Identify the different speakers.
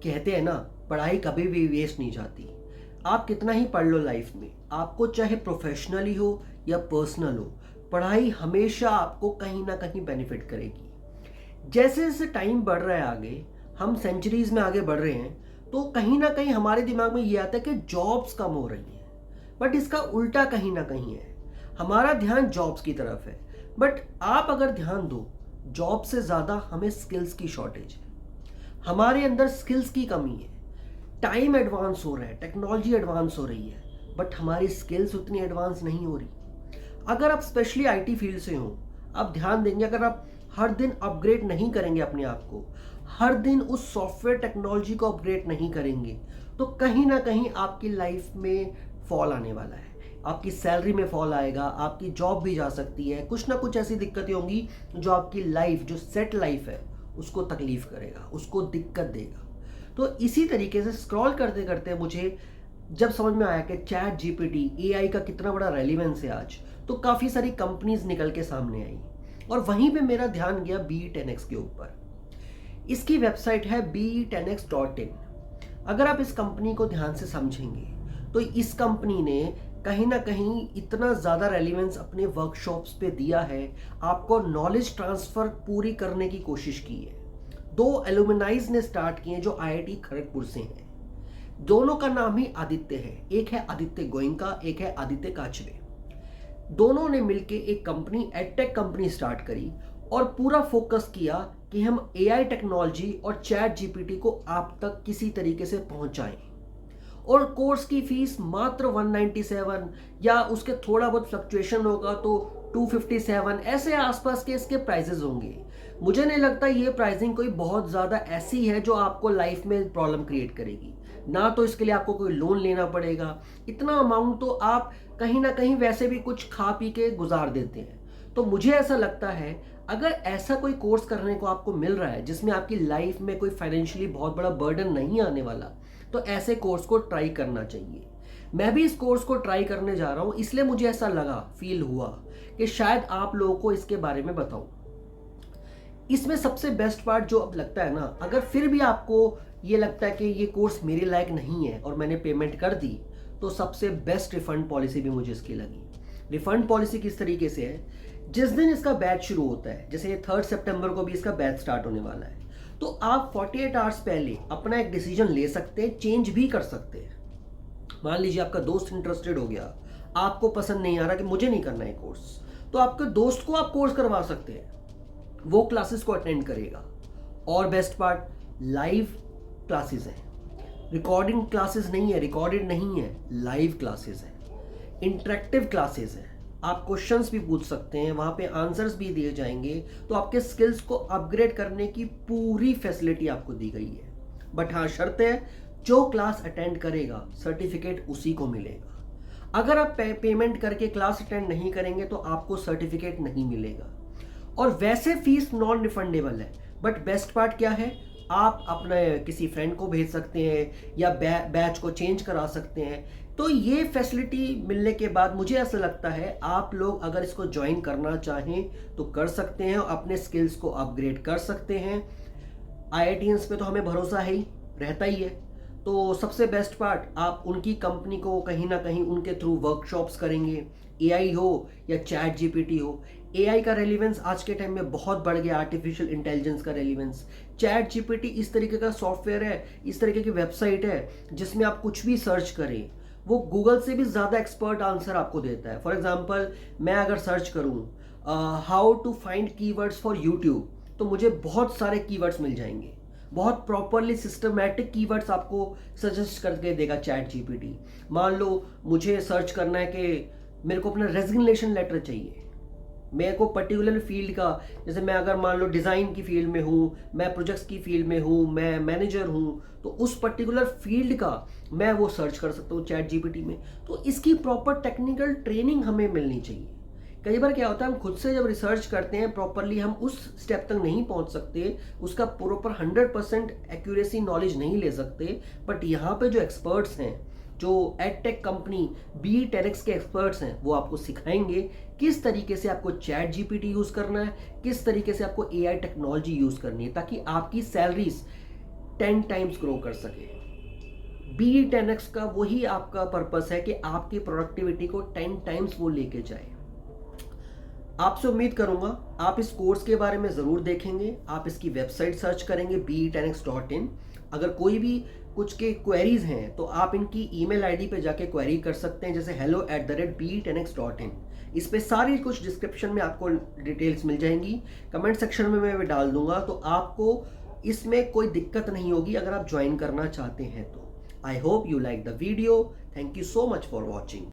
Speaker 1: कहते हैं ना, पढ़ाई कभी भी वेस्ट नहीं जाती। आप कितना ही पढ़ लो लाइफ में, आपको चाहे प्रोफेशनली हो या पर्सनल हो, पढ़ाई हमेशा आपको कहीं ना कहीं बेनिफिट करेगी। जैसे जैसे टाइम बढ़ रहा है आगे, हम सेंचुरीज में आगे बढ़ रहे हैं, तो कहीं ना कहीं हमारे दिमाग में ये आता है कि जॉब्स कम हो रही हैं। बट इसका उल्टा कहीं ना कहीं है, हमारा ध्यान जॉब्स की तरफ है। बट आप अगर ध्यान दो, जॉब से ज़्यादा हमें स्किल्स की शॉर्टेज है, हमारे अंदर स्किल्स की कमी है। टाइम एडवांस हो रहा है, टेक्नोलॉजी एडवांस हो रही है, बट हमारी स्किल्स उतनी एडवांस नहीं हो रही। अगर आप स्पेशली आईटी फील्ड से हो, आप ध्यान देंगे, अगर आप हर दिन अपग्रेड नहीं करेंगे अपने आप को, हर दिन उस सॉफ्टवेयर टेक्नोलॉजी को अपग्रेड नहीं करेंगे, तो कहीं ना कहीं आपकी लाइफ में फॉल आने वाला है। आपकी सैलरी में फॉल आएगा, आपकी जॉब भी जा सकती है, कुछ ना कुछ ऐसी दिक्कतें होंगी जो आपकी लाइफ, जो सेट लाइफ है, उसको तकलीफ करेगा, उसको दिक्कत देगा। तो इसी तरीके से स्क्रॉल करते करते मुझे जब समझ में आया कि चैट जीपीटी, एआई का कितना बड़ा रेलिवेंस है आज, तो काफ़ी सारी कंपनीज निकल के सामने आई और वहीं पे मेरा ध्यान गया BE10X के ऊपर। इसकी वेबसाइट है be10x.in। अगर आप इस कंपनी को ध्यान से समझेंगे तो इस कंपनी ने कहीं ना कहीं इतना ज़्यादा रेलिवेंस अपने वर्कशॉप्स पे दिया है, आपको नॉलेज ट्रांसफ़र पूरी करने की कोशिश की है। 2 एलुमनाइज ने स्टार्ट किए जो IIT खड़गपुर से हैं। दोनों का नाम ही आदित्य है, एक है आदित्य गोयनका, एक है आदित्य काचरे। दोनों ने मिलके एक कंपनी, एडटेक कंपनी स्टार्ट करी और पूरा फोकस किया कि हम AI टेक्नोलॉजी और चैट जीपीटी को आप तक किसी तरीके से पहुंचाएं। और कोर्स की फीस मात्र 197 या उसके थोड़ा बहुत फ्लक्चुएशन होगा तो 257, ऐसे आसपास के इसके प्राइजेस होंगे। मुझे नहीं लगता ये प्राइसिंग कोई बहुत ज़्यादा ऐसी है जो आपको लाइफ में प्रॉब्लम क्रिएट करेगी। ना तो इसके लिए आपको कोई लोन लेना पड़ेगा, इतना अमाउंट तो आप कहीं ना कहीं वैसे भी कुछ खा पी के गुजार देते हैं। तो मुझे ऐसा लगता है, अगर ऐसा कोई कोर्स करने को आपको मिल रहा है जिसमें आपकी लाइफ में कोई फाइनेंशियली बहुत बड़ा बर्डन नहीं आने वाला, तो ऐसे कोर्स को ट्राई करना चाहिए। मैं भी इस कोर्स को ट्राई करने जा रहा हूँ, इसलिए मुझे ऐसा लगा, फील हुआ कि शायद आप लोगों को इसके बारे में बताऊं। इसमें सबसे बेस्ट पार्ट जो अब लगता है ना, अगर फिर भी आपको ये लगता है कि ये कोर्स मेरे लायक नहीं है और मैंने पेमेंट कर दी, तो सबसे बेस्ट रिफंड पॉलिसी भी मुझे इसकी लगी। रिफंड पॉलिसी किस तरीके से है, जिस दिन इसका बैच शुरू होता है, जैसे ये 3 सितंबर को भी इसका बैच स्टार्ट होने वाला है, तो आप 48 आवर्स पहले अपना एक डिसीजन ले सकते हैं, चेंज भी कर सकते हैं। मान लीजिए आपका दोस्त इंटरेस्टेड हो गया, आपको पसंद नहीं आ रहा कि मुझे नहीं करना है कोर्स, तो आपके दोस्त को आप कोर्स करवा सकते हैं, वो क्लासेस को अटेंड करेगा। और बेस्ट पार्ट, लाइव क्लासेस हैं, रिकॉर्डिंग क्लासेस नहीं है, रिकॉर्डेड नहीं है, लाइव क्लासेस हैं, इंटरेक्टिव क्लासेस हैं। आप क्वेश्चंस भी पूछ सकते हैं, वहाँ पे आंसर्स भी दिए जाएंगे, तो आपके स्किल्स को अपग्रेड करने की पूरी फैसिलिटी आपको दी गई है। बट हाँ, शर्त है, जो क्लास अटेंड करेगा सर्टिफिकेट उसी को मिलेगा। अगर आप पेमेंट करके क्लास अटेंड नहीं करेंगे तो आपको सर्टिफिकेट नहीं मिलेगा। और वैसे फीस नॉन रिफंडेबल है, बट बेस्ट पार्ट क्या है, आप अपने किसी फ्रेंड को भेज सकते हैं या बैच को चेंज करा सकते हैं। तो ये फैसिलिटी मिलने के बाद मुझे ऐसा लगता है आप लोग अगर इसको ज्वाइन करना चाहें तो कर सकते हैं और अपने स्किल्स को अपग्रेड कर सकते हैं। IITians पे तो हमें भरोसा है ही, रहता ही है। तो सबसे बेस्ट पार्ट, आप उनकी कंपनी को कहीं ना कहीं उनके थ्रू वर्कशॉप्स करेंगे, AI हो या चैट जीपीटी हो। AI का रेलिवेंस आज के टाइम में बहुत बढ़ गया, आर्टिफिशियल इंटेलिजेंस का रेलिवेंस। चैट जीपीटी इस तरीके का सॉफ्टवेयर है, इस तरीके की वेबसाइट है जिसमें आप कुछ भी सर्च करें, वो गूगल से भी ज़्यादा एक्सपर्ट आंसर आपको देता है। फॉर एग्जाम्पल, मैं अगर सर्च करूँ how to find keywords for YouTube, तो मुझे बहुत सारे कीवर्ड्स मिल जाएंगे, बहुत प्रॉपरली सिस्टमैटिक कीवर्ड्स आपको सजेस्ट करके देगा चैट जीपीटी। मान लो मुझे सर्च करना है कि मेरे को अपना रेजिग्नेशन लेटर चाहिए, मेरे को पर्टिकुलर फील्ड का, जैसे मैं अगर मान लो डिज़ाइन की फील्ड में हूँ, मैं प्रोजेक्ट्स की फील्ड में हूँ, मैं मैनेजर हूँ, तो उस पर्टिकुलर फील्ड का मैं वो सर्च कर सकता हूँ चैट जीपीटी में। तो इसकी प्रॉपर टेक्निकल ट्रेनिंग हमें मिलनी चाहिए। कई बार क्या होता है, हम खुद से जब रिसर्च करते हैं प्रॉपरली, हम उस स्टेप तक नहीं पहुंच सकते, उसका प्रॉपर 100% एक्यूरेसी नॉलेज नहीं ले सकते। बट यहाँ पे जो एक्सपर्ट्स हैं, जो एडटेक कंपनी BE10X के एक्सपर्ट्स हैं, वो आपको सिखाएंगे किस तरीके से आपको चैट जीपीटी यूज़ करना है, किस तरीके से आपको AI टेक्नोलॉजी यूज़ करनी है, ताकि आपकी सैलरीज 10 टाइम्स ग्रो कर सके। BE10X का वही आपका पर्पस है कि आपकी प्रोडक्टिविटी को 10 टाइम्स वो लेके जाए। आपसे उम्मीद करूंगा आप इस कोर्स के बारे में ज़रूर देखेंगे, आप इसकी वेबसाइट सर्च करेंगे be10x.in। अगर कोई भी कुछ के क्वेरीज हैं तो आप इनकी ईमेल आईडी पे जाके क्वेरी कर सकते हैं, जैसे hello@be10x.in। इस पे सारी कुछ डिस्क्रिप्शन में आपको डिटेल्स मिल जाएंगी, कमेंट सेक्शन में मैं डाल दूंगा, तो आपको इसमें कोई दिक्कत नहीं होगी अगर आप ज्वाइन करना चाहते हैं तो। I hope you like the video. Thank you so much for watching.